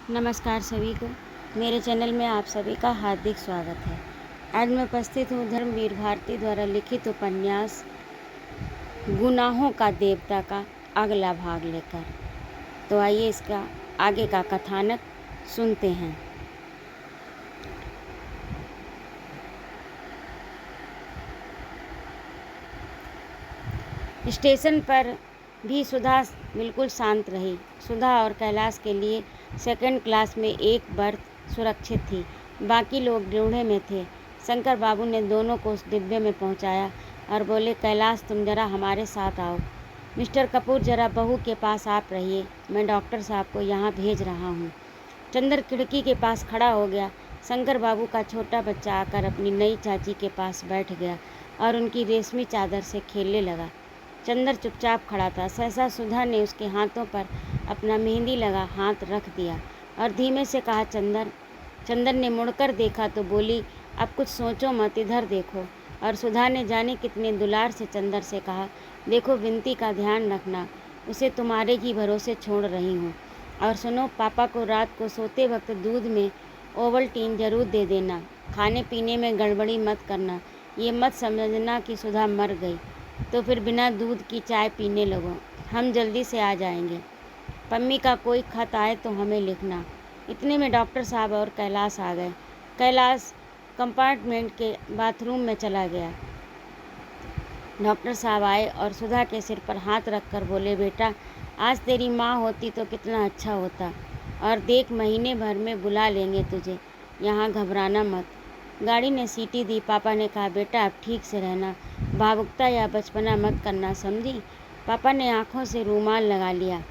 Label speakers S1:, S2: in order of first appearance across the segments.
S1: नमस्कार सभी को। मेरे चैनल में आप सभी का हार्दिक स्वागत है। आज मैं उपस्थित हूँ धर्मवीर भारती द्वारा लिखित उपन्यास गुनाहों का देवता का अगला भाग लेकर। तो आइए इसका आगे का कथानक सुनते हैं। स्टेशन पर भी सुधा बिल्कुल शांत रही। सुधा और कैलाश के लिए सेकंड क्लास में एक बर्थ सुरक्षित थी, बाकी लोग ड्यूढ़े में थे। शंकर बाबू ने दोनों को उस डिब्बे में पहुंचाया और बोले, कैलाश तुम जरा हमारे साथ आओ। मिस्टर कपूर जरा बहू के पास आप रहिए, मैं डॉक्टर साहब को यहाँ भेज रहा हूँ। चंदर खिड़की के पास खड़ा हो गया। शंकर बाबू का छोटा बच्चा आकर अपनी नई चाची के पास बैठ गया और उनकी रेशमी चादर से खेलने लगा। चंदर चुपचाप खड़ा था। सहसा सुधा ने उसके हाथों पर अपना मेहंदी लगा हाथ रख दिया और धीमे से कहा, चंदर। चंदर ने मुड़कर देखा तो बोली, अब कुछ सोचो मत, इधर देखो। और सुधा ने जाने कितने दुलार से चंदर से कहा, देखो विनती का ध्यान रखना, उसे तुम्हारे ही भरोसे छोड़ रही हूँ। और सुनो, पापा को रात को सोते वक्त दूध में ओवल्टीन जरूर दे देना। खाने पीने में गड़बड़ी मत करना। ये मत समझना कि सुधा मर गई तो फिर बिना दूध की चाय पीने लगो। हम जल्दी से आ जाएंगे। पम्मी का कोई खत आए तो हमें लिखना। इतने में डॉक्टर साहब और कैलाश आ गए। कैलाश कंपार्टमेंट के बाथरूम में चला गया। डॉक्टर साहब आए और सुधा के सिर पर हाथ रखकर बोले, बेटा आज तेरी माँ होती तो कितना अच्छा होता। और देख, महीने भर में बुला लेंगे तुझे, यहाँ घबराना मत। गाड़ी ने सीटी दी। पापा ने कहा, बेटा अब ठीक से रहना, भावुकता या बचपना मत करना, समझी। पापा ने आंखों से रूमाल लगा लिया।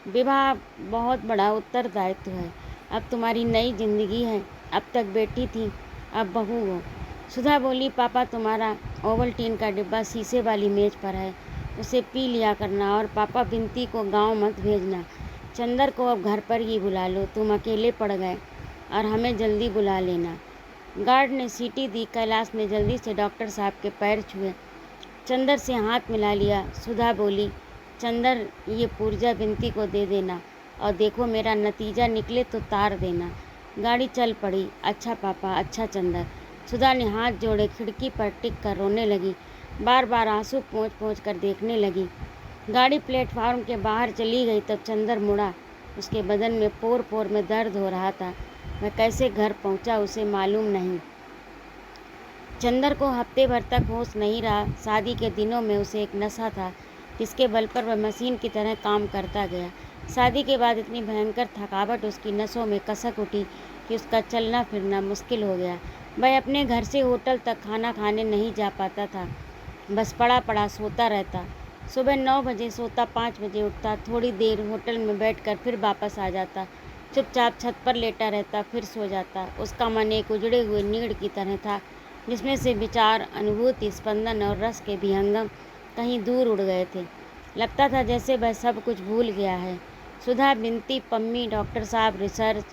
S1: विवाह बहुत बड़ा उत्तरदायित्व है। अब तुम्हारी नई जिंदगी है। अब तक बेटी थी, अब बहू हो। सुधा बोली, पापा तुम्हारा ओवल्टीन का डिब्बा शीशे वाली मेज पर है, उसे पी लिया करना। और पापा बिनती को गांव मत भेजना। चंदर को अब घर पर ही बुला लो, तुम अकेले पड़ गए, और हमें जल्दी बुला लेना। गार्ड ने सीटी दी। कैलाश ने जल्दी से डॉक्टर साहब के पैर छुए, चंदर से हाथ मिला लिया। सुधा बोली, चंदर ये पुर्जा बिनती को दे देना, और देखो मेरा नतीजा निकले तो तार देना। गाड़ी चल पड़ी। अच्छा पापा, अच्छा चंदर। सुधा ने हाथ जोड़े, खिड़की पर टिक कर रोने लगी। बार बार आंसू पोंछ पोंछ कर देखने लगी। गाड़ी प्लेटफार्म के बाहर चली गई तब चंदर मुड़ा। उसके बदन में पोर पोर में दर्द हो रहा था। वह कैसे घर पहुंचा उसे मालूम नहीं। चंदर को हफ्ते भर तक होश नहीं रहा। शादी के दिनों में उसे एक नशा था जिसके बल पर वह मशीन की तरह काम करता गया। शादी के बाद इतनी भयंकर थकावट उसकी नसों में कसक उठी कि उसका चलना फिरना मुश्किल हो गया। वह अपने घर से होटल तक खाना खाने नहीं जा पाता था, बस पड़ा पड़ा सोता रहता। सुबह 9 बजे सोता, 5 बजे उठता, थोड़ी देर होटल में बैठकर फिर वापस आ जाता, चुपचाप छत पर लेटा रहता, फिर सो जाता। उसका मन एक उजड़े हुए नीड़ की तरह था जिसमें से विचार, अनुभूति, स्पंदन और रस के विहंगम कहीं दूर उड़ गए थे। लगता था जैसे वह सब कुछ भूल गया है। सुधा, बिनती, पम्मी, डॉक्टर साहब, रिसर्च,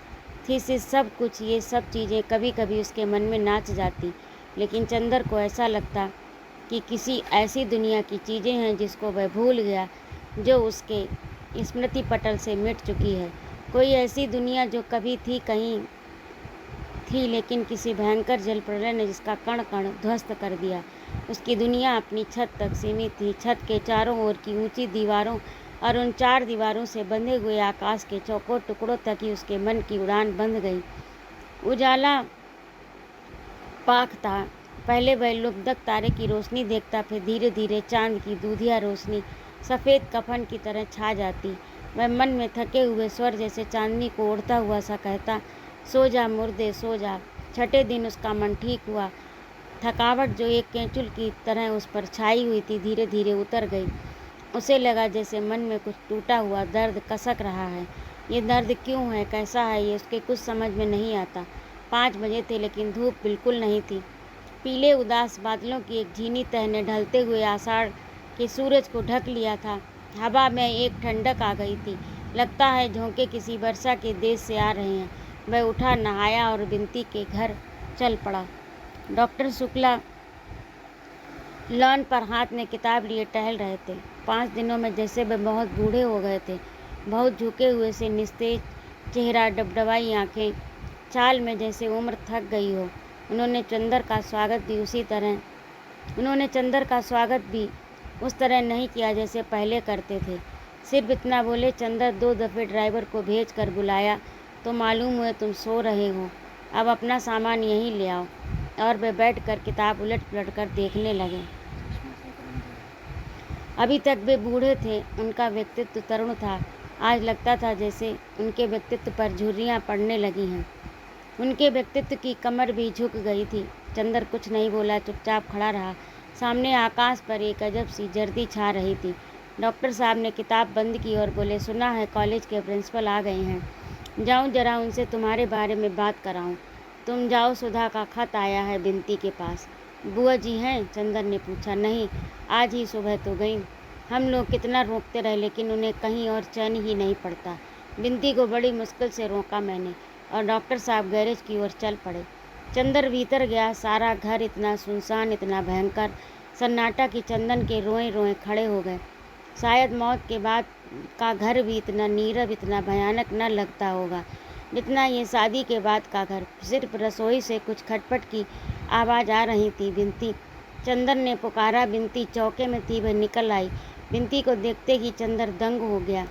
S1: थीसिस, सब कुछ, ये सब चीज़ें कभी कभी उसके मन में नाच जाती। लेकिन चंदर को ऐसा लगता कि किसी ऐसी दुनिया की चीज़ें हैं जिसको वह भूल गया, जो उसके स्मृति पटल से मिट चुकी है। कोई ऐसी दुनिया जो कभी थी, कहीं थी, लेकिन किसी भयंकर जल प्रलय ने जिसका कण कण ध्वस्त कर दिया। उसकी दुनिया अपनी छत तक सीमित थी। छत के चारों ओर की ऊंची दीवारों और उन 4 दीवारों से बंधे हुए आकाश के चौकोर टुकड़ों तक ही उसके मन की उड़ान बंध गई। उजाला पाक था। पहले वह लुब्धक तारे की रोशनी देखता, फिर धीरे धीरे चांद की दूधिया रोशनी सफ़ेद कफन की तरह छा जाती। वह मन में थके हुए स्वर जैसे चांदनी को ओढ़ता हुआ सा कहता, सो जा मुर्दे सो जा। छठे दिन उसका मन ठीक हुआ। थकावट जो एक केंचुल की तरह उस पर छाई हुई थी, धीरे धीरे उतर गई। उसे लगा जैसे मन में कुछ टूटा हुआ दर्द कसक रहा है। ये दर्द क्यों है, कैसा है, ये उसके कुछ समझ में नहीं आता। 5 बजे थे लेकिन धूप बिल्कुल नहीं थी। पीले उदास बादलों की एक झीनी तह ने ढलते हुए आषाढ़ के सूरज को ढक लिया था। हवा में एक ठंडक आ गई थी। लगता है झोंके किसी वर्षा के देश से आ रहे हैं। वह उठा, नहाया और बिनती के घर चल पड़ा। डॉक्टर शुक्ला लॉन पर हाथ में किताब लिए टहल रहे थे। 5 दिनों में जैसे वे बहुत बूढ़े हो गए थे। बहुत झुके हुए से निस्तेज चेहरा, डबडबाई आँखें, चाल में जैसे उम्र थक गई हो। उन्होंने चंदर का स्वागत भी उस तरह नहीं किया जैसे पहले करते थे। सिर्फ इतना बोले, चंदर 2 दफ़े ड्राइवर को भेज कर बुलाया तो मालूम हुए तुम सो रहे हो, अब अपना सामान यहीं ले आओ। और वे बैठ कर किताब उलट पलट कर देखने लगे। अभी तक वे बूढ़े थे, उनका व्यक्तित्व तरुण था। आज लगता था जैसे उनके व्यक्तित्व पर झुर्रियाँ पड़ने लगी हैं। उनके व्यक्तित्व की कमर भी झुक गई थी। चंदर कुछ नहीं बोला, चुपचाप खड़ा रहा। सामने आकाश पर एक अजब सी जर्दी छा रही थी। डॉक्टर साहब ने किताब बंद की और बोले, सुना है कॉलेज के प्रिंसिपल आ गए हैं, जाऊं जरा उनसे तुम्हारे बारे में बात कराऊं। तुम जाओ, सुधा का खत आया है बिनती के पास। बुआ जी हैं? चंदर ने पूछा। नहीं, आज ही सुबह तो गई। हम लोग कितना रोकते रहे लेकिन उन्हें कहीं और चैन ही नहीं पड़ता। बिनती को बड़ी मुश्किल से रोका मैंने और डॉक्टर साहब गैरेज की ओर चल पड़े। चंदर भीतर गया। सारा घर इतना सुनसान, इतना भयंकर सन्नाटा कि चंदन के रोए रोए खड़े हो गए। शायद मौत के बाद का घर भी इतना नीरव, इतना भयानक न लगता होगा जितना ये शादी के बाद का घर। सिर्फ रसोई से कुछ खटपट की आवाज़ आ रही थी। बिनती, चंदर ने पुकारा। बिनती चौके में थी, वह निकल आई। बिनती को देखते ही चंदर दंग हो गया।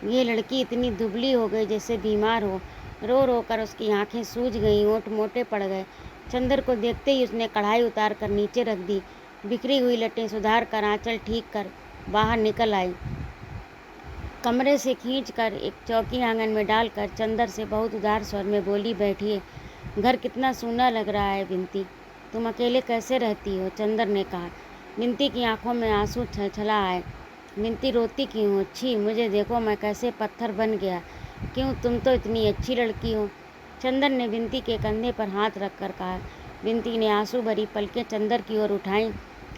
S1: ये लड़की इतनी दुबली हो गई जैसे बीमार हो। रो रो कर उसकी आंखें सूज गईं, ओंठ मोटे पड़ गए। चंदर को देखते ही उसने कढ़ाई उतार कर नीचे रख दी। बिखरी हुई लटें सुधार कर, आंचल ठीक कर बाहर निकल आई। कमरे से खींच कर एक चौकी आंगन में डालकर चंदर से बहुत उदार स्वर में बोली, बैठिए। घर कितना सूना लग रहा है बिनती, तुम अकेले कैसे रहती हो? चंदर ने कहा। बिनती की आंखों में आंसू छलछला आए। बिनती, रोती क्यों हो? छी, मुझे देखो, मैं कैसे पत्थर बन गया। क्यों, तुम तो इतनी अच्छी लड़की हो। चंदर ने बिनती के कंधे पर हाथ रख कर कहा। बिनती ने आंसू भरी पलकें चंदर की ओर उठाईं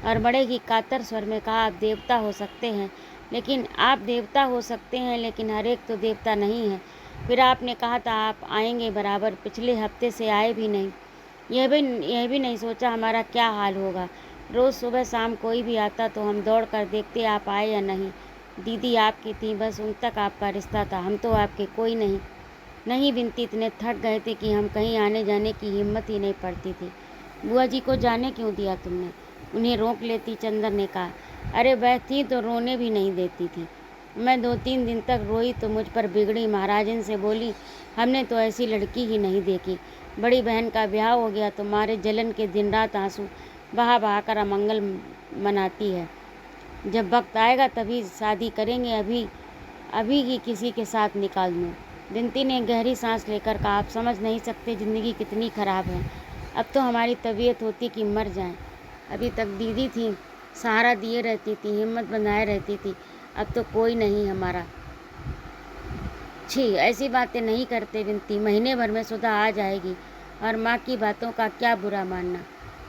S1: और बड़े ही कातर स्वर में कहा, आप देवता हो सकते हैं लेकिन हर एक तो देवता नहीं है। फिर आपने कहा था आप आएंगे बराबर, पिछले हफ्ते से आए भी नहीं। यह भी नहीं सोचा हमारा क्या हाल होगा। रोज़ सुबह शाम कोई भी आता तो हम दौड़ कर देखते आप आए या नहीं। दीदी आपकी थी, बस उन तक आपका रिश्ता था, हम तो आपके कोई नहीं। नहीं बिनती, इतने थक गए थे कि हम कहीं आने जाने की हिम्मत ही नहीं पड़ती थी। बुआ जी को जाने क्यों दिया तुमने? उन्हें रोक लेती, चंदर ने कहा। अरे वह थी तो रोने भी नहीं देती थी। मैं 2-3 दिन तक रोई तो मुझ पर बिगड़ी, महाराजन से बोली, हमने तो ऐसी लड़की ही नहीं देखी। बड़ी बहन का ब्याह हो गया तो मारे जलन के दिन रात आंसू बहा बहा कर अमंगल मनाती है। जब वक्त आएगा तभी शादी करेंगे, अभी ही किसी के साथ निकाल दूँ। बिनती ने गहरी सांस लेकर कहा, आप समझ नहीं सकते ज़िंदगी कितनी ख़राब है। अब तो हमारी तबीयत होती कि मर जाएं। अभी तक दीदी थी, सहारा दिए रहती थी, हिम्मत बंधाए रहती थी। अब तो कोई नहीं हमारा। छी, ऐसी बातें नहीं करते बिनती, महीने भर में सुधा आ जाएगी और माँ की बातों का क्या बुरा मानना।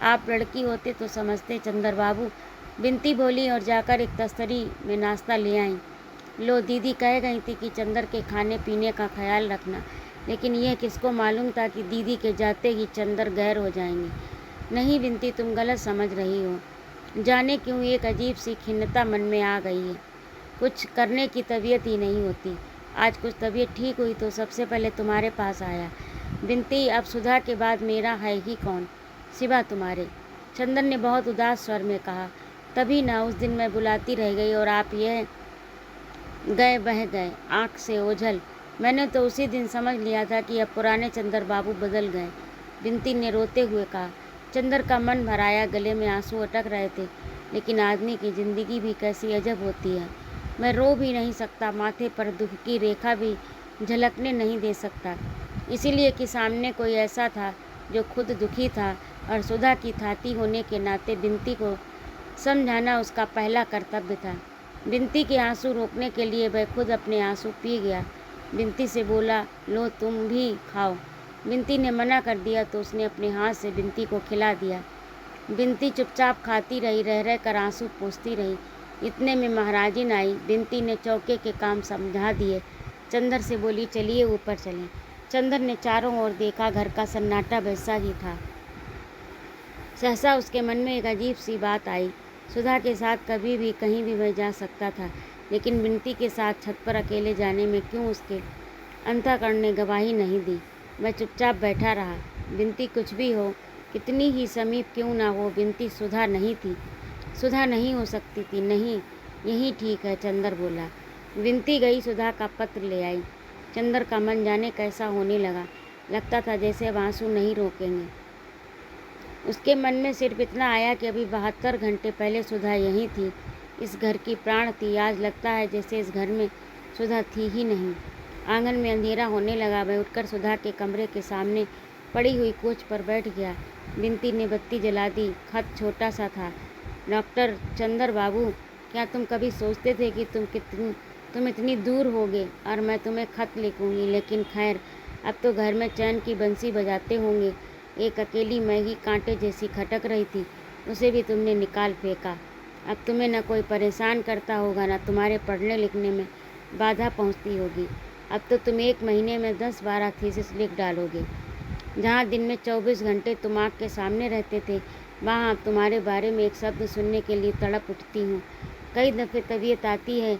S1: आप लड़की होते तो समझते चंदर बाबू। बिनती बोली और जाकर एक तस्तरी में नाश्ता ले आई। लो, दीदी कह गई थी कि चंदर के खाने पीने का ख्याल रखना, लेकिन यह किसको मालूम था कि दीदी के जाते ही चंदर गैर हो जाएंगे। नहीं बिनती, तुम गलत समझ रही हो। जाने क्यों एक अजीब सी खिन्नता मन में आ गई है। कुछ करने की तबीयत ही नहीं होती। आज कुछ तबीयत ठीक हुई तो सबसे पहले तुम्हारे पास आया। बिनती, अब सुधा के बाद मेरा है ही कौन सिवा तुम्हारे? चंदन ने बहुत उदास स्वर में कहा। तभी ना उस दिन मैं बुलाती रह गई और आप यह गए बह गए, आँख से ओझल। मैंने तो उसी दिन समझ लिया था कि अब पुराने चंदर बाबू बदल गए। बिनती ने रोते हुए कहा। चंदर का मन भर आया, गले में आंसू अटक रहे थे। लेकिन आदमी की ज़िंदगी भी कैसी अजब होती है। मैं रो भी नहीं सकता, माथे पर दुख की रेखा भी झलकने नहीं दे सकता, इसीलिए कि सामने कोई ऐसा था जो खुद दुखी था और सुधा की थाती होने के नाते बिनती को समझाना उसका पहला कर्तव्य था। बिनती के आंसू रोकने के लिए वह खुद अपने आंसू पी गया। बिनती से बोला, लो तुम भी खाओ। बिनती ने मना कर दिया तो उसने अपने हाथ से बिनती को खिला दिया। बिनती चुपचाप खाती रही, रह रह कर आंसू पोंछती रही। इतने में महाराजिन आई। बिनती ने चौके के काम समझा दिए। चंदर से बोली, चलिए ऊपर चलें। चंदर ने चारों ओर देखा, घर का सन्नाटा वैसा ही था। सहसा उसके मन में एक अजीब सी बात आई। सुधा के साथ कभी भी कहीं भी वह जा सकता था, लेकिन बिनती के साथ छत पर अकेले जाने में क्यों उसके अंतःकरण ने गवाही नहीं दी। मैं चुपचाप बैठा रहा। बिनती कुछ भी हो, कितनी ही समीप क्यों ना हो, बिनती सुधा नहीं थी। सुधा नहीं हो सकती थी। नहीं, यही ठीक है, चंदर बोला। विनती गई, सुधा का पत्र ले आई। चंदर का मन जाने कैसा होने लगा। लगता था जैसे अब आंसू नहीं रोकेंगे। उसके मन में सिर्फ इतना आया कि अभी 72 घंटे पहले सुधा यहीं थी, इस घर की प्राण थी। आज लगता है जैसे इस घर में सुधा थी ही नहीं। आंगन में अंधेरा होने लगा। मैं उठकर सुधा के कमरे के सामने पड़ी हुई कोच पर बैठ गया। बिनती ने बत्ती जला दी। खत छोटा सा था। डॉक्टर चंदर बाबू, क्या तुम कभी सोचते थे कि तुम इतनी दूर होगे और मैं तुम्हें खत लिखूंगी? लेकिन खैर, अब तो घर में चैन की बंसी बजाते होंगे। एक अकेली मैगी कांटे जैसी खटक रही थी, उसे भी तुमने निकाल फेंका। अब तुम्हें न कोई परेशान करता होगा, न तुम्हारे पढ़ने लिखने में बाधा पहुंचती होगी। अब तो तुम एक महीने में 10-12 थीसिस लिख डालोगे। जहाँ दिन में 24 घंटे तुम आँख के सामने रहते थे, वहाँ अब तुम्हारे बारे में एक शब्द सुनने के लिए तड़प उठती हूँ। कई दफ़े तबीयत आती है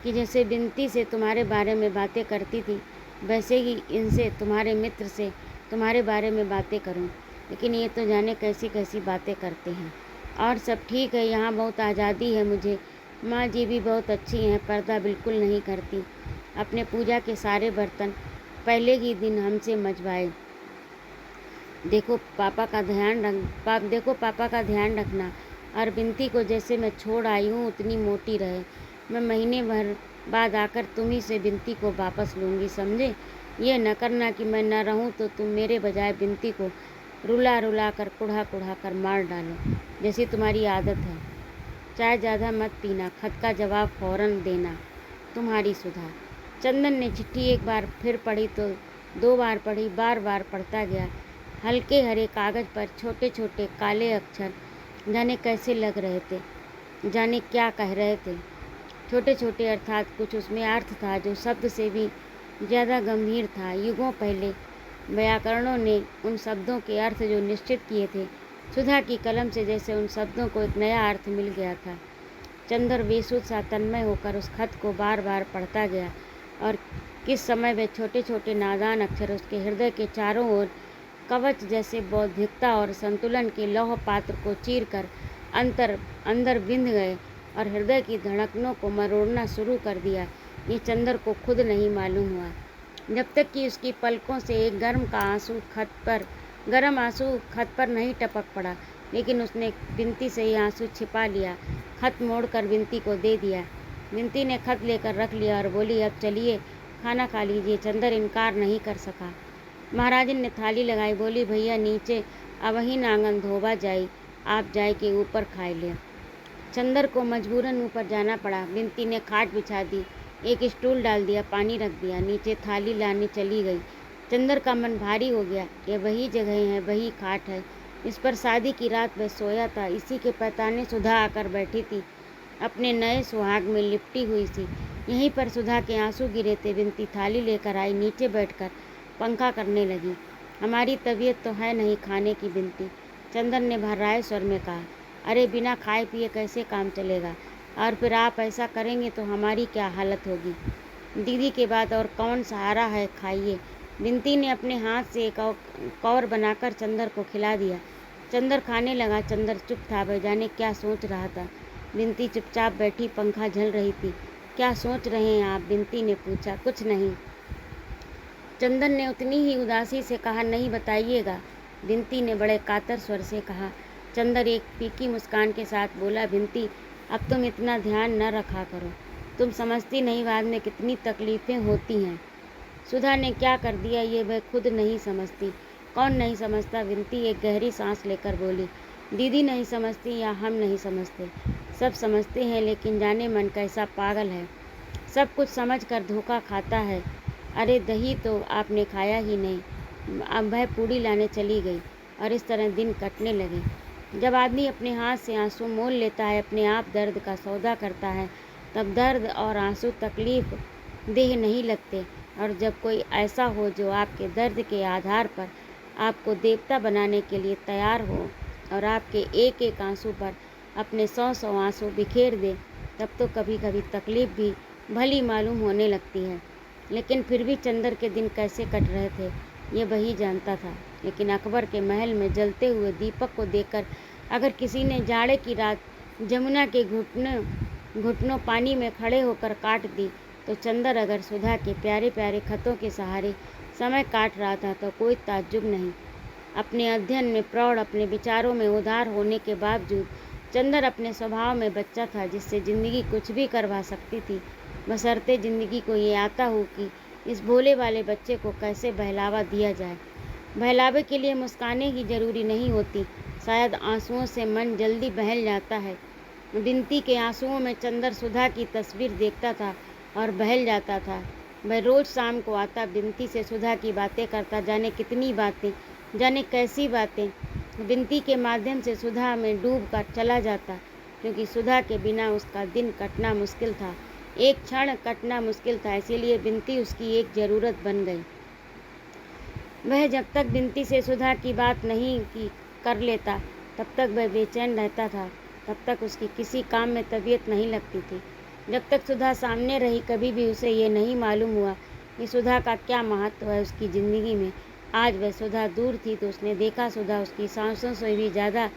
S1: कि जैसे बिनती से तुम्हारे बारे में बातें करती थी, वैसे ही इनसे, तुम्हारे मित्र से तुम्हारे बारे में बातें करूं। लेकिन ये तो जाने कैसी कैसी बातें करते हैं। और सब ठीक है, यहाँ बहुत आज़ादी है मुझे। माँ जी भी बहुत अच्छी हैं, पर्दा बिल्कुल नहीं करती। अपने पूजा के सारे बर्तन पहले ही दिन हमसे मजवाए। देखो पापा का ध्यान रखना। और बिनती को जैसे मैं छोड़ आई हूँ उतनी मोटी रहे। मैं महीने भर बाद आकर तुम्ही से बिनती को वापस लूँगी, समझे? ये न करना कि मैं न रहूं तो तुम मेरे बजाय बिनती को रुला रुला कर, कुढ़ा कुढ़ा कर मार डालो, जैसी तुम्हारी आदत है। चाय ज़्यादा मत पीना। खत का जवाब फौरन देना। तुम्हारी सुधा। चंदन ने चिट्ठी एक बार फिर पढ़ी तो 2 बार पढ़ी, बार बार पढ़ता गया। हल्के हरे कागज़ पर छोटे छोटे काले अक्षर जाने कैसे लग रहे थे, जाने क्या कह रहे थे। छोटे छोटे अर्थात कुछ उसमें अर्थ था जो शब्द से भी ज़्यादा गंभीर था। युगों पहले व्याकरणों ने उन शब्दों के अर्थ जो निश्चित किए थे, सुधा की कलम से जैसे उन शब्दों को एक नया अर्थ मिल गया था। चंदर बेसुध सा तन्मय होकर उस खत को बार बार पढ़ता गया और किस समय वे छोटे छोटे नादान अक्षर उसके हृदय के चारों ओर कवच जैसे बौद्धिकता और संतुलन के लौह पात्र को चीर कर अंदर बिंध गए और हृदय की धड़कनों को मरोड़ना शुरू कर दिया, ये चंदर को खुद नहीं मालूम हुआ। जब तक कि उसकी पलकों से एक गर्म आंसू खत पर नहीं टपक पड़ा। लेकिन उसने बिनती से ये आंसू छिपा लिया। खत मोड़कर बिनती को दे दिया। बिनती ने खत लेकर रख लिया और बोली, अब चलिए खाना खा लीजिए। चंदर इनकार नहीं कर सका। महाराजन ने थाली लगाई, बोली, भैया नीचे अवही नांगन धोबा जाई, आप जाए के ऊपर खाए ले। चंदर को मजबूरन ऊपर जाना पड़ा। बिनती ने खाट बिछा दी, एक स्टूल डाल दिया, पानी रख दिया, नीचे थाली लाने चली गई। चंदर का मन भारी हो गया। ये वही जगह है, वही खाट है, इस पर शादी की रात वह सोया था। इसी के पैताने सुधा आकर बैठी थी, अपने नए सुहाग में लिपटी हुई सी। यहीं पर सुधा के आंसू गिरे थे। बिनती थाली लेकर आई, नीचे बैठकर पंखा करने लगी। हमारी तबीयत तो है नहीं खाने की बिनती, चंदन ने भर्राए स्वर में कहा। अरे बिना खाए पिए कैसे काम चलेगा? और फिर आप ऐसा करेंगे तो हमारी क्या हालत होगी? दीदी के बाद और कौन सहारा है, खाइए। बिनती ने अपने हाथ से एक कौर बनाकर चंदर को खिला दिया। चंदर खाने लगा। चंदर चुप था, वह जाने क्या सोच रहा था। बिनती चुपचाप बैठी, पंखा झल रही थी। क्या सोच रहे हैं आप? बिनती ने पूछा। कुछ नहीं, चंदन ने उतनी ही उदासी से कहा। नहीं बताइएगा, बिनती ने बड़े कातर स्वर से कहा। चंदर एक फीकी मुस्कान के साथ बोला, बिनती अब तुम इतना ध्यान न रखा करो, तुम समझती नहीं बाद में कितनी तकलीफ़ें होती हैं। सुधा ने क्या कर दिया ये वह खुद नहीं समझती। कौन नहीं समझता? बिनती एक गहरी सांस लेकर बोली। दीदी नहीं समझती या हम नहीं समझते, सब समझते हैं, लेकिन जाने मन कैसा पागल है, सब कुछ समझ कर धोखा खाता है। अरे दही तो आपने खाया ही नहीं। अब वह पूड़ी लाने चली गई और इस तरह दिन कटने लगे। जब आदमी अपने हाथ से आंसू मोल लेता है, अपने आप दर्द का सौदा करता है, तब दर्द और आंसू तकलीफ देह नहीं लगते। और जब कोई ऐसा हो जो आपके दर्द के आधार पर आपको देवता बनाने के लिए तैयार हो और आपके एक एक आंसू पर अपने 100 आंसू बिखेर दे, तब तो कभी कभी तकलीफ़ भी भली मालूम होने लगती है। लेकिन फिर भी चंदर के दिन कैसे कट रहे थे ये वही जानता था। लेकिन अकबर के महल में जलते हुए दीपक को देखकर अगर किसी ने जाड़े की रात जमुना के घुटनों पानी में खड़े होकर काट दी, तो चंदर अगर सुधा के प्यारे प्यारे खतों के सहारे समय काट रहा था तो कोई ताज्जुब नहीं। अपने अध्ययन में प्रौढ़, अपने विचारों में उदार होने के बावजूद चंदर अपने स्वभाव में बच्चा था, जिससे ज़िंदगी कुछ भी करवा सकती थी, बशर्ते ज़िंदगी को ये आता हो कि इस भोले वाले बच्चे को कैसे बहलावा दिया जाए। बहलावे के लिए मुस्काने ही ज़रूरी नहीं होती, शायद आंसुओं से मन जल्दी बहल जाता है। बिनती के आंसुओं में चंदर सुधा की तस्वीर देखता था और बहल जाता था। वह रोज़ शाम को आता, बिनती से सुधा की बातें करता, जाने कितनी बातें, जाने कैसी बातें। बिनती के माध्यम से सुधा में डूब कर चला जाता, क्योंकि सुधा के बिना उसका दिन कटना मुश्किल था, एक क्षण कटना मुश्किल था। इसीलिए बिनती उसकी एक ज़रूरत बन गई। वह जब तक बिनती से सुधा की बात नहीं की कर लेता, तब तक वह बेचैन रहता था, तब तक उसकी किसी काम में तबीयत नहीं लगती थी। जब तक सुधा सामने रही, कभी भी उसे ये नहीं मालूम हुआ कि सुधा का क्या महत्व है उसकी ज़िंदगी में। आज वह सुधा दूर थी तो उसने देखा सुधा उसकी सांसों से भी ज़्यादा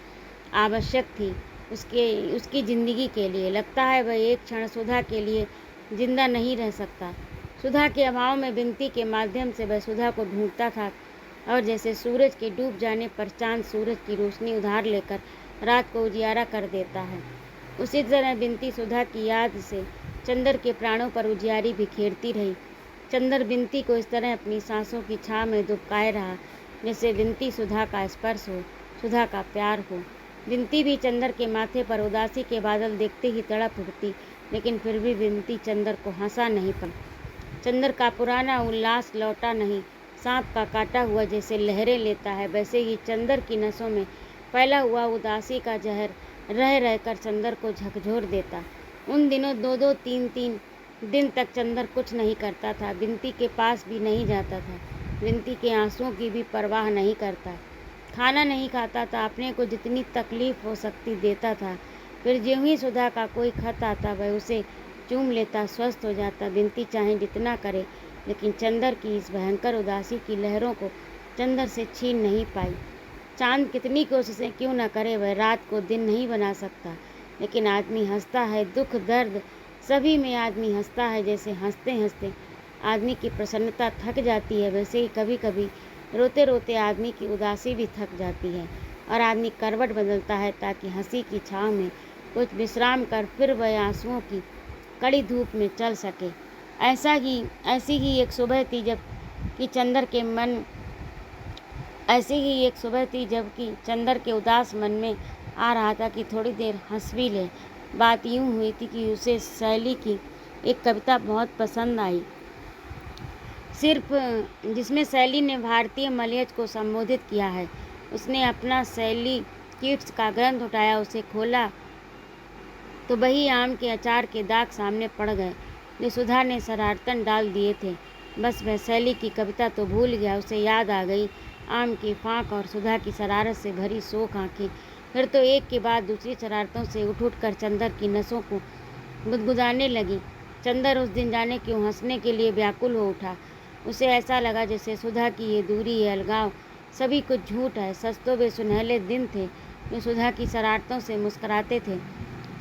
S1: आवश्यक थी उसकी ज़िंदगी के लिए। लगता है वह एक क्षण सुधा के लिए जिंदा नहीं रह सकता। सुधा के अभाव में बिनती के माध्यम से वह सुधा को ढूंढता था, और जैसे सूरज के डूब जाने पर चांद सूरज की रोशनी उधार लेकर रात को उजियारा कर देता है, उसी तरह बिनती सुधा की याद से चंदर के प्राणों पर उजियारी बिखेरती रही। चंदर बिनती को इस तरह अपनी सांसों की छाँव में दुबकाए रहा, जैसे बिनती सुधा का स्पर्श हो, सुधा का प्यार हो। बिनती भी चंदर के माथे पर उदासी के बादल देखते ही तड़प उठती, लेकिन फिर भी बिनती चंदर को हंसा नहीं पाई। चंदर का पुराना उल्लास लौटा नहीं। सांप का काटा हुआ जैसे लहरें लेता है, वैसे ही चंदर की नसों में फैला हुआ उदासी का जहर रह रहकर चंदर को झकझोर देता। उन दिनों 2-2, 3-3 दिन तक चंदर कुछ नहीं करता था, बिनती के पास भी नहीं जाता था, बिनती के आंसुओं की भी परवाह नहीं करता, खाना नहीं खाता था, अपने को जितनी तकलीफ़ हो सकती देता था। फिर ज्यों ही सुधा का कोई खत आता वह उसे चूम लेता, स्वस्थ हो जाता। बिनती चाहे जितना करे, लेकिन चंदर की इस भयंकर उदासी की लहरों को चंदर से छीन नहीं पाई। चांद कितनी कोशिशें क्यों न करे, वह रात को दिन नहीं बना सकता। लेकिन आदमी हंसता है, दुख दर्द सभी में आदमी हंसता है। जैसे हंसते हंसते आदमी की प्रसन्नता थक जाती है, वैसे ही कभी कभी रोते रोते आदमी की उदासी भी थक जाती है, और आदमी करवट बदलता है ताकि हंसी की छाँव में कुछ विश्राम कर फिर वह आंसुओं की कड़ी धूप में चल सके। ऐसी ही एक सुबह थी जब कि चंदर के उदास मन में आ रहा था कि थोड़ी देर हंस भी ले। बात यूँ हुई थी कि उसे शैली की एक कविता बहुत पसंद आई, सिर्फ जिसमें शैली ने भारतीय मलयज को संबोधित किया है। उसने अपना शैली किट्स का ग्रंथ उठाया, उसे खोला तो वही आम के अचार के दाग सामने पड़ गए जो सुधा ने शरारतन डाल दिए थे। बस वह शैली की कविता तो भूल गया, उसे याद आ गई आम की फाँक और सुधा की शरारत से भरी शोक आँखें। फिर तो एक के बाद दूसरी शरारतों से उठ कर चंदर की नसों को गुदगुदाने लगी। चंदर उस दिन जाने क्यों हंसने के लिए व्याकुल हो उठा। उसे ऐसा लगा जैसे सुधा की ये दूरी, ये अलगाव सभी कुछ झूठ है। सच तो वे सुनहले दिन थे जो सुधा की शरारतों से मुस्कुराते थे,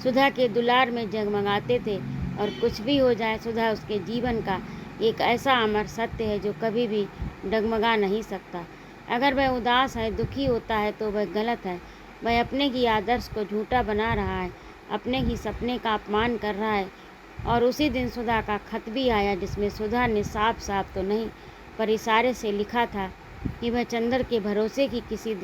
S1: सुधा के दुलार में जगमगाते थे, और कुछ भी हो जाए सुधा उसके जीवन का एक ऐसा अमर सत्य है जो कभी भी डगमगा नहीं सकता। अगर वह उदास है, दुखी होता है तो वह गलत है। वह अपने ही आदर्श को झूठा बना रहा है, अपने ही सपने का अपमान कर रहा है। और उसी दिन सुधा का खत भी आया, जिसमें सुधा ने साफ साफ तो नहीं पर इशारे से लिखा था कि वह चंदर के भरोसे की किसी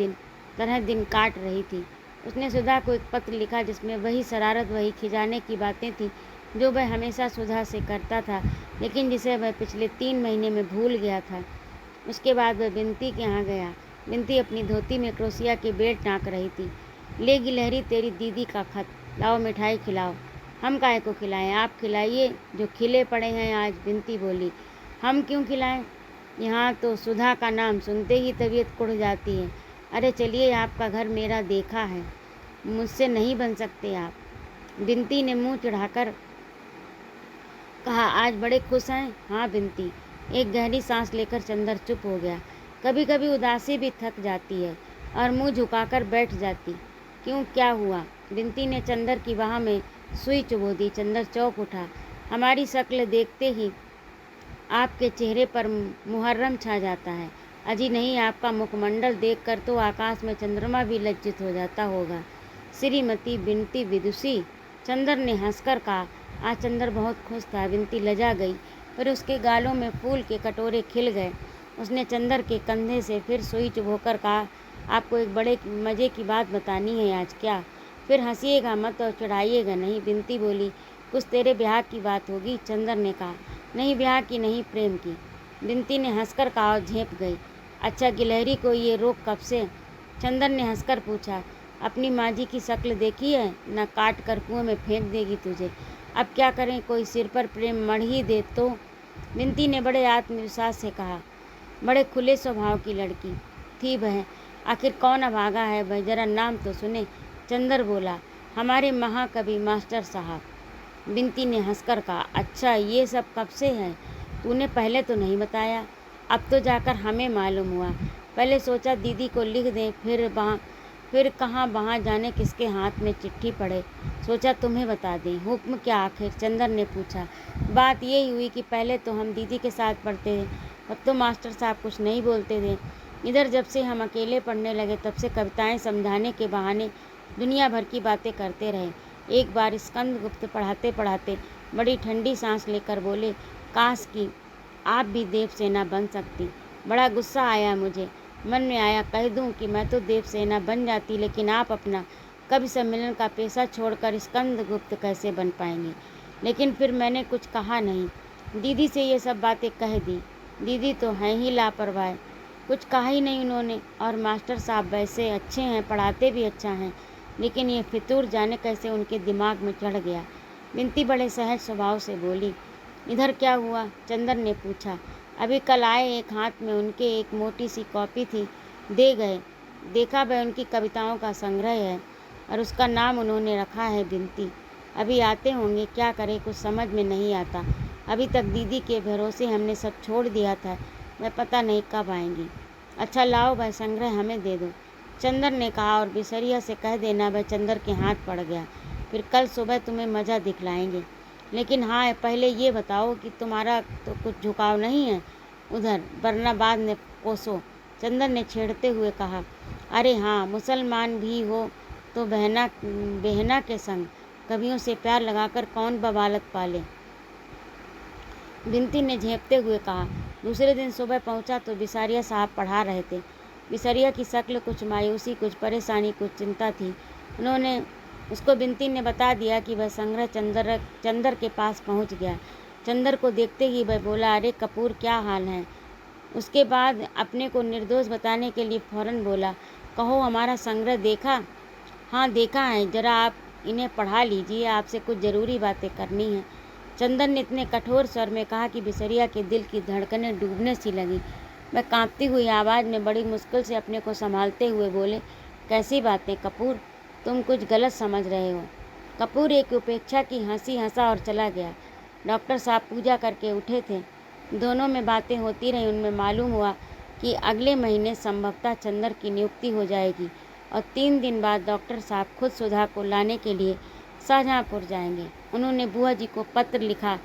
S1: तरह दिन काट रही थी। उसने सुधा को एक पत्र लिखा जिसमें वही शरारत, वही खिजाने की बातें थी जो वह हमेशा सुधा से करता था, लेकिन जिसे वह पिछले 3 महीने में भूल गया था। उसके बाद वह बिनती के यहाँ गया। बिनती अपनी धोती में क्रोशिया के बेल्ट टाँक रही थी। ले गिलहरी तेरी दीदी का खत, लाओ मिठाई खिलाओ। हम काहे को खिलाएं, आप खिलाइए जो खिले पड़े हैं आज, बिनती बोली। हम क्यों खिलाएं, यहाँ तो सुधा का नाम सुनते ही तबीयत कुढ़ जाती है। अरे चलिए, आपका घर मेरा देखा है, मुझसे नहीं बन सकते आप। बिनती ने मुँह चढ़ाकर कहा, आज बड़े खुश हैं? हाँ बिनती। एक गहरी सांस लेकर चंदर चुप हो गया। कभी कभी उदासी भी थक जाती है और मुंह झुकाकर बैठ जाती। क्यों, क्या हुआ? बिनती ने चंदर की बाह में सुई चुभो दी। चंदर चौंक उठा। हमारी शक्ल देखते ही आपके चेहरे पर मुहर्रम छा जाता है। अजी नहीं, आपका मुखमंडल देखकर तो आकाश में चंद्रमा भी लज्जित हो जाता होगा। श्रीमती बिनती विदुषी। चंदर ने हंसकर कहा। आज चंदर बहुत खुश था। बिनती लजा गई, फिर उसके गालों में फूल के कटोरे खिल गए। उसने चंदर के कंधे से फिर सुई चुभोकर कहा, आपको एक बड़े मज़े की बात बतानी है आज। क्या? फिर हंसिएगा मत और चढ़ाइएगा नहीं। बिनती बोली, कुछ तेरे ब्याह की बात होगी। चंदर ने कहा, नहीं ब्याह की नहीं, प्रेम की। बिनती ने हंसकर कहा और झेंप गई। अच्छा, गिलहरी को ये रोक कब से? चंदर ने हंसकर पूछा। अपनी माँ जी की शक्ल देखी है? न काट कर कुएं में फेंक देगी तुझे। अब क्या करें, कोई सिर पर प्रेम मढ़ ही दे तो। बिनती ने बड़े आत्मविश्वास से कहा। बड़े खुले स्वभाव की लड़की थी वह। आखिर कौन अभागा है वह, जरा नाम तो सुने। चंदर बोला, हमारे महाकवि मास्टर साहब। बिनती ने हंसकर कहा, अच्छा ये सब कब से है? तूने पहले तो नहीं बताया। अब तो जाकर हमें मालूम हुआ। पहले सोचा दीदी को लिख दें, फिर कहाँ वहाँ जाने किसके हाथ में चिट्ठी पड़े, सोचा तुम्हें बता दें। हुक्म क्या आखिर? चंदर ने पूछा। बात यही हुई कि पहले तो हम दीदी के साथ पढ़ते थे, अब तो मास्टर साहब कुछ नहीं बोलते थे। इधर जब से हम अकेले पढ़ने लगे तब से कविताएं समझाने के बहाने दुनिया भर की बातें करते रहे। एक बार स्कंदगुप्त पढ़ाते पढ़ाते बड़ी ठंडी सांस लेकर बोले, काश कि आप भी देवसेना बन सकती। बड़ा गुस्सा आया मुझे। मन में आया कह दूं कि मैं तो देवसेना बन जाती, लेकिन आप अपना कवि सम्मेलन का पेशा छोड़कर स्कंदगुप्त कैसे बन पाएंगे। लेकिन फिर मैंने कुछ कहा नहीं। दीदी से ये सब बातें कह दी। दीदी तो हैं ही लापरवाह, कुछ कहा ही नहीं उन्होंने। और मास्टर साहब वैसे अच्छे हैं, पढ़ाते भी अच्छा हैं, लेकिन ये फितूर जाने कैसे उनके दिमाग में चढ़ गया। बिनती बड़े सहज स्वभाव से बोली, इधर क्या हुआ? चंदर ने पूछा। अभी कल आए, एक हाथ में उनके एक मोटी सी कॉपी थी, दे गए। देखा वह उनकी कविताओं का संग्रह है और उसका नाम उन्होंने रखा है बिनती। अभी आते होंगे, क्या करें कुछ समझ में नहीं आता। अभी तक दीदी के भरोसे हमने सब छोड़ दिया था, मैं पता नहीं कब आएंगी। अच्छा लाओ वह संग्रह हमें दे दो, चंदर ने कहा, और बिसरिया से कह देना वह चंदर के हाथ पड़ गया। फिर कल सुबह तुम्हें मज़ा दिखलाएंगे। लेकिन हाँ, पहले ये बताओ कि तुम्हारा तो कुछ झुकाव नहीं है उधर, वरना बाद में कोसो। चंदर ने छेड़ते हुए कहा, अरे हाँ, मुसलमान भी हो तो बहना के संग कवियों से प्यार लगाकर कौन बवालत पाले। बिनती ने झेंपते हुए कहा। दूसरे दिन सुबह पहुंचा तो बिसारिया साहब पढ़ा रहे थे। बिसारिया की शक्ल कुछ मायूसी, कुछ परेशानी, कुछ चिंता थी। उसको बिनती ने बता दिया कि वह संग्रह चंदर के पास पहुंच गया। चंदर को देखते ही वह बोला, अरे कपूर, क्या हाल है? उसके बाद अपने को निर्दोष बताने के लिए फौरन बोला, कहो हमारा संग्रह देखा? हाँ देखा है, जरा आप इन्हें पढ़ा लीजिए, आपसे कुछ ज़रूरी बातें करनी हैं। चंदन ने इतने कठोर स्वर में कहा कि बिसरिया के दिल की धड़कनें डूबने सी लगी। वह कांपती हुई आवाज़ में बड़ी मुश्किल से अपने को संभालते हुए बोले, कैसी बातें कपूर, तुम कुछ गलत समझ रहे हो। कपूर एक उपेक्षा की हंसी हंसा और चला गया। डॉक्टर साहब पूजा करके उठे थे। दोनों में बातें होती रहीं। उनमें मालूम हुआ कि अगले महीने संभवतः चंदर की नियुक्ति हो जाएगी और 3 दिन बाद डॉक्टर साहब खुद सुधा को लाने के लिए शाहजहाँपुर जाएंगे। उन्होंने बुआ जी को पत्र लिखा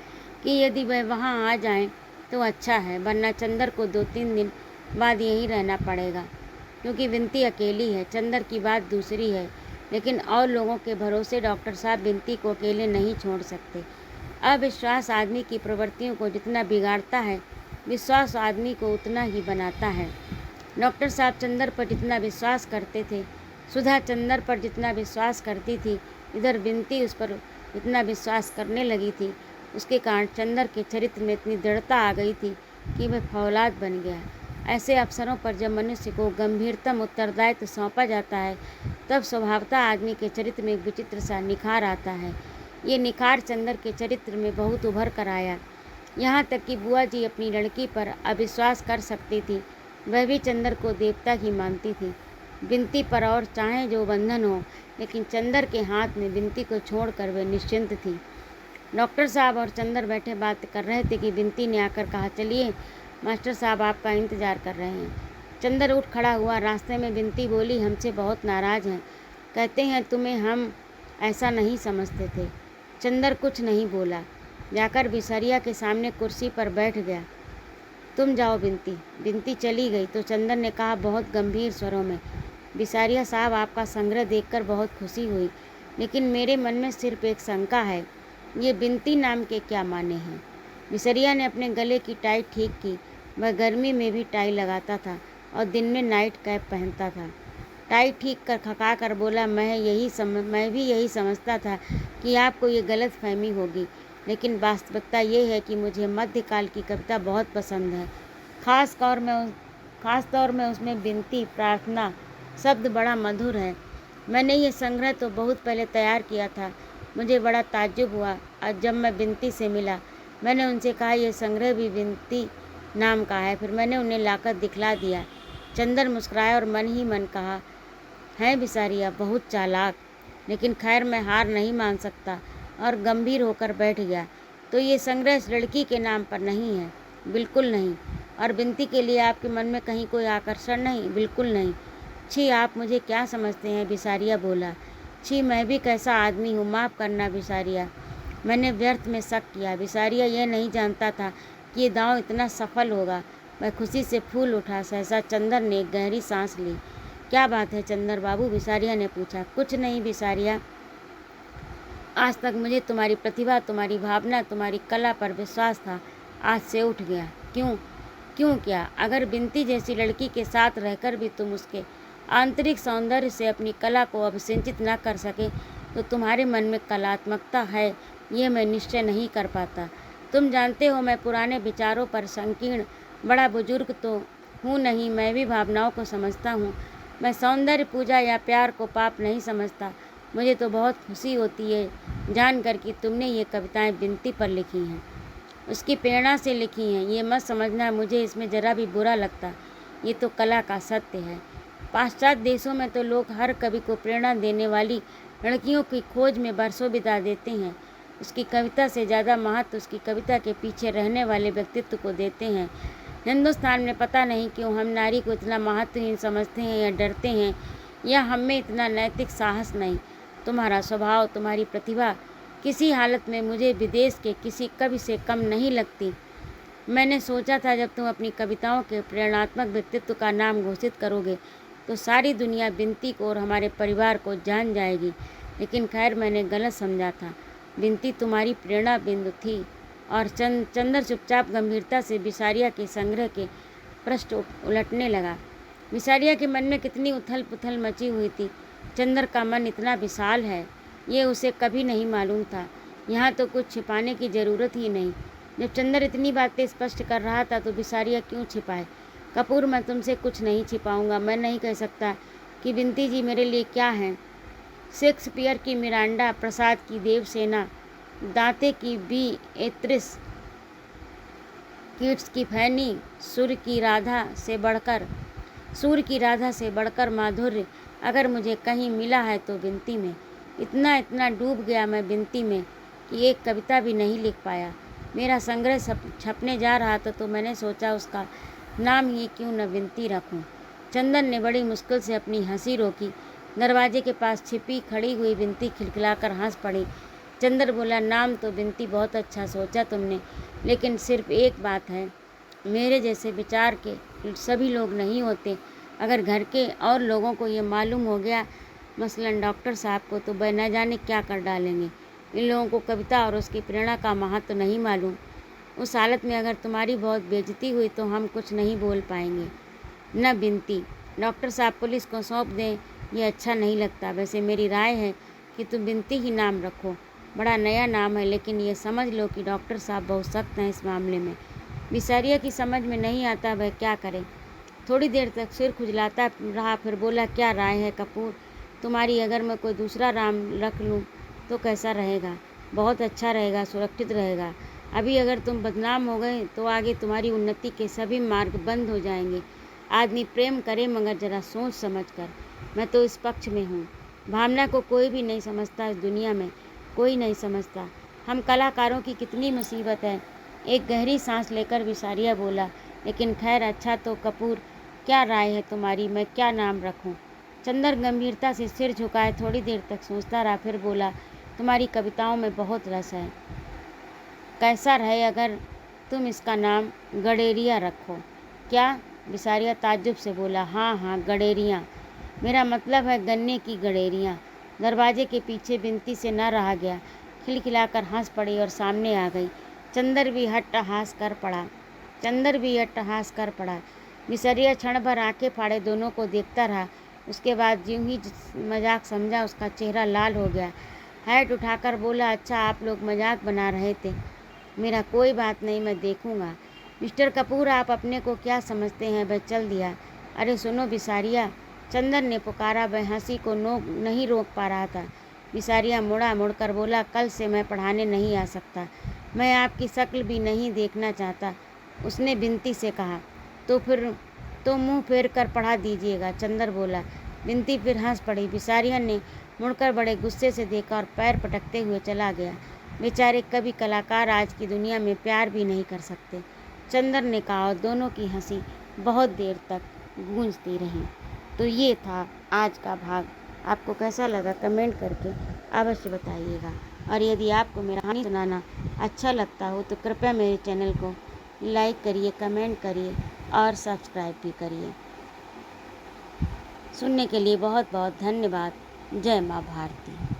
S1: कि यदि वह वहाँ आ जाएं तो अच्छा है, वरना चंदर को 2-3 दिन बाद यहीं रहना पड़ेगा, क्योंकि बिनती अकेली है। चंदर की बात दूसरी है, लेकिन और लोगों के भरोसे डॉक्टर साहब बिनती को अकेले नहीं छोड़ सकते। अविश्वास आदमी की प्रवृत्तियों को जितना बिगाड़ता है, विश्वास आदमी को उतना ही बनाता है। डॉक्टर साहब चंदर पर जितना विश्वास करते थे, सुधा चंदर पर जितना विश्वास करती थी, इधर बिनती उस पर इतना विश्वास करने लगी थी। उसके कारण चंदर के चरित्र में इतनी दृढ़ता आ गई थी कि वह फौलाद बन गया। ऐसे अवसरों पर जब मनुष्य को गंभीरतम उत्तरदायित्व सौंपा जाता है, तब स्वभावतः आदमी के चरित्र में एक विचित्र सा निखार आता है। ये निखार चंदर के चरित्र में बहुत उभर कर आया। यहाँ तक कि बुआ जी अपनी लड़की पर अविश्वास कर सकती थी, वह भी चंदर को देवता ही मानती थी। बिनती पर और चाहे जो बंधन हो, लेकिन चंदर के हाथ में बिनती को छोड़कर वह निश्चिंत थी। डॉक्टर साहब और चंदर बैठे बात कर रहे थे कि बिनती ने आकर कहा, चलिए मास्टर साहब आपका इंतज़ार कर रहे हैं। चंदर उठ खड़ा हुआ। रास्ते में बिनती बोली, हमसे बहुत नाराज़ हैं, कहते हैं तुम्हें हम ऐसा नहीं समझते थे। चंदर कुछ नहीं बोला, जाकर बिसरिया के सामने कुर्सी पर बैठ गया। तुम जाओ बिनती। बिनती चली गई तो चंदर ने कहा बहुत गंभीर स्वरों में, बिसारिया साहब आपका संग्रह देखकर बहुत खुशी हुई, लेकिन मेरे मन में सिर्फ एक शंका है, ये बिनती नाम के क्या माने हैं। बिसरिया ने अपने गले की टाई ठीक की। वह गर्मी में भी टाई लगाता था और दिन में नाइट कैप पहनता था। टाई ठीक कर खका कर बोला, मैं भी यही समझता था कि आपको ये गलत फहमी होगी, लेकिन वास्तविकता ये है कि मुझे मध्यकाल की कविता बहुत पसंद है। ख़ास तौर में उसमें बिनती प्रार्थना शब्द बड़ा मधुर है। मैंने ये संग्रह तो बहुत पहले तैयार किया था। मुझे बड़ा ताज्जुब हुआ और जब मैं बिनती से मिला। मैंने उनसे कहा ये संग्रह भी बिनती नाम का है। फिर मैंने उन्हें लाकर दिखला दिया। चंदर मुस्कुराया और मन ही मन कहा, हैं बिसारिया बहुत चालाक, लेकिन खैर मैं हार नहीं मान सकता, और गंभीर होकर बैठ गया। तो ये संग्रह इस लड़की के नाम पर नहीं है? बिल्कुल नहीं। और बिनती के लिए आपके मन में कहीं कोई आकर्षण नहीं? बिल्कुल नहीं। छी, आप मुझे क्या समझते हैं? बिसारिया बोला। छी, मैं भी कैसा आदमी हूँ, माफ़ करना बिसारिया, मैंने व्यर्थ में शक किया। बिसारिया यह नहीं जानता था कि ये दांव इतना सफल होगा। वह खुशी से फूल उठा। सहसा चंदर ने एक गहरी सांस ली। क्या बात है चंदर बाबू? बिसारिया ने पूछा। कुछ नहीं बिसारिया, आज तक मुझे तुम्हारी प्रतिभा, तुम्हारी भावना, तुम्हारी कला पर विश्वास था, आज से उठ गया। क्यों? क्यों क्या? अगर बिनती जैसी लड़की के साथ रहकर भी तुम उसके आंतरिक सौंदर्य से अपनी कला को अभिसिंचित न कर सके, तो तुम्हारे मन में कलात्मकता है ये मैं निश्चय नहीं कर पाता। तुम जानते हो मैं पुराने विचारों पर संकीर्ण बड़ा बुजुर्ग तो हूँ नहीं, मैं भी भावनाओं को समझता हूँ। मैं सौंदर्य पूजा या प्यार को पाप नहीं समझता। मुझे तो बहुत खुशी होती है जानकर कि तुमने ये कविताएं बिनती पर लिखी हैं, उसकी प्रेरणा से लिखी हैं। ये मत समझना मुझे इसमें ज़रा भी बुरा लगता, ये तो कला का सत्य है। पाश्चात्य देशों में तो लोग हर कवि को प्रेरणा देने वाली लड़कियों की खोज में बरसों बिता देते हैं। उसकी कविता से ज़्यादा महत्व उसकी कविता के पीछे रहने वाले व्यक्तित्व को देते हैं। हिंदुस्तान में पता नहीं क्यों हम नारी को इतना महत्वहीन समझते हैं या डरते हैं, या हम में इतना नैतिक साहस नहीं। तुम्हारा स्वभाव, तुम्हारी प्रतिभा किसी हालत में मुझे विदेश के किसी कवि से कम नहीं लगती। मैंने सोचा था जब तुम अपनी कविताओं के प्रेरणात्मक व्यक्तित्व का नाम घोषित करोगे तो सारी दुनिया बिनती को और हमारे परिवार को जान जाएगी, लेकिन खैर मैंने गलत समझा था। बिनती तुम्हारी प्रेरणा बिंदु थी। और चंदर चुपचाप गंभीरता से बिसारिया के संग्रह के पृष्ठ उलटने लगा। बिसारिया के मन में कितनी उथल पुथल मची हुई थी। चंदर का मन इतना विशाल है ये उसे कभी नहीं मालूम था। यहाँ तो कुछ छिपाने की ज़रूरत ही नहीं। जब चंदर इतनी बातें स्पष्ट कर रहा था तो बिसारिया क्यों छिपाए? कपूर, मैं तुमसे कुछ नहीं छिपाऊंगा। मैं नहीं कह सकता कि बिनती जी मेरे लिए क्या हैं। शेक्सपियर की मिरांडा, प्रसाद की देवसेना, दांते की बी एत्रिस, कीट्स की फैनी, सूर्य की राधा से बढ़कर माधुर्य अगर मुझे कहीं मिला है तो बिनती में। इतना डूब गया मैं बिनती में कि एक कविता भी नहीं लिख पाया। मेरा संग्रह छपने जा रहा था तो मैंने सोचा उसका नाम ही क्यों न बिनती रखूं। चंदन ने बड़ी मुश्किल से अपनी हंसी रोकी। दरवाजे के पास छिपी खड़ी हुई बिनती खिलखिलाकर हंस पड़ी। चंदर बोला, नाम तो बिनती बहुत अच्छा सोचा तुमने, लेकिन सिर्फ एक बात है, मेरे जैसे विचार के सभी लोग नहीं होते। अगर घर के और लोगों को ये मालूम हो गया, मसलन डॉक्टर साहब को, तो वह न जाने क्या कर डालेंगे। इन लोगों को कविता और उसकी प्रेरणा का महत्व नहीं मालूम। उस हालत में अगर तुम्हारी बहुत बेइज्जती हुई तो हम कुछ नहीं बोल पाएंगे। न बिनती, डॉक्टर साहब पुलिस को सौंप दें, ये अच्छा नहीं लगता। वैसे मेरी राय है कि तुम बिनती ही नाम रखो। बड़ा नया नाम है, लेकिन ये समझ लो कि डॉक्टर साहब बहुत सख्त हैं इस मामले में। बिसारिया की समझ में नहीं आता वह क्या करे। थोड़ी देर तक सिर खुजलाता रहा, फिर बोला, क्या राय है कपूर तुम्हारी? अगर मैं कोई दूसरा नाम रख लूँ तो कैसा रहेगा? बहुत अच्छा रहेगा, सुरक्षित रहेगा। अभी अगर तुम बदनाम हो गए तो आगे तुम्हारी उन्नति के सभी मार्ग बंद हो जाएंगे। आदमी प्रेम करे मगर ज़रा सोच समझ कर। मैं तो इस पक्ष में हूँ। भावना को कोई भी नहीं समझता इस दुनिया में, कोई नहीं समझता। हम कलाकारों की कितनी मुसीबत है। एक गहरी सांस लेकर विसारिया बोला, लेकिन खैर अच्छा तो कपूर, क्या राय है तुम्हारी, मैं क्या नाम रखूं? चंदर गंभीरता से सिर झुकाए थोड़ी देर तक सोचता रहा, फिर बोला, तुम्हारी कविताओं में बहुत रस है। कैसा रहे अगर तुम इसका नाम गडेरिया रखो? क्या? विसारिया ताज्जुब से बोला। हाँ हाँ, गडेरियाँ। मेरा मतलब है गन्ने की गडेरियाँ। दरवाजे के पीछे बिनती से न रहा गया, खिलखिलाकर हंस पड़ी और सामने आ गई। चंदर भी अट्टहास कर पड़ा। विसारिया क्षण भर आंखें फाड़े दोनों को देखता रहा। उसके बाद ज्यों ही मजाक समझा, उसका चेहरा लाल हो गया। हैट उठाकर बोला, अच्छा आप लोग मजाक बना रहे थे, मेरा कोई बात नहीं, मैं देखूंगा। मिस्टर कपूर, आप अपने को क्या समझते हैं? वह चल दिया। अरे सुनो विसारिया, चंदन ने पुकारा। वह हंसी को नहीं रोक पा रहा था। विसारिया मुड़कर बोला, कल से मैं पढ़ाने नहीं आ सकता, मैं आपकी शक्ल भी नहीं देखना चाहता। उसने विनती से कहा। तो फिर तो मुंह फेर कर पढ़ा दीजिएगा, चंदर बोला। विनती फिर हंस पड़ी। विसारिया ने मुड़कर बड़े गुस्से से देखा और पैर पटकते हुए चला गया। बेचारे कभी कलाकार आज की दुनिया में प्यार भी नहीं कर सकते, चंदर ने कहा, और दोनों की हंसी बहुत देर तक गूंजती रही। तो ये था आज का भाग। आपको कैसा लगा कमेंट करके अवश्य बताइएगा। और यदि आपको मेरा कहानी सुनाना अच्छा लगता हो तो कृपया मेरे चैनल को लाइक करिए, कमेंट करिए और सब्सक्राइब भी करिए। सुनने के लिए बहुत बहुत धन्यवाद। जय माँ भारती।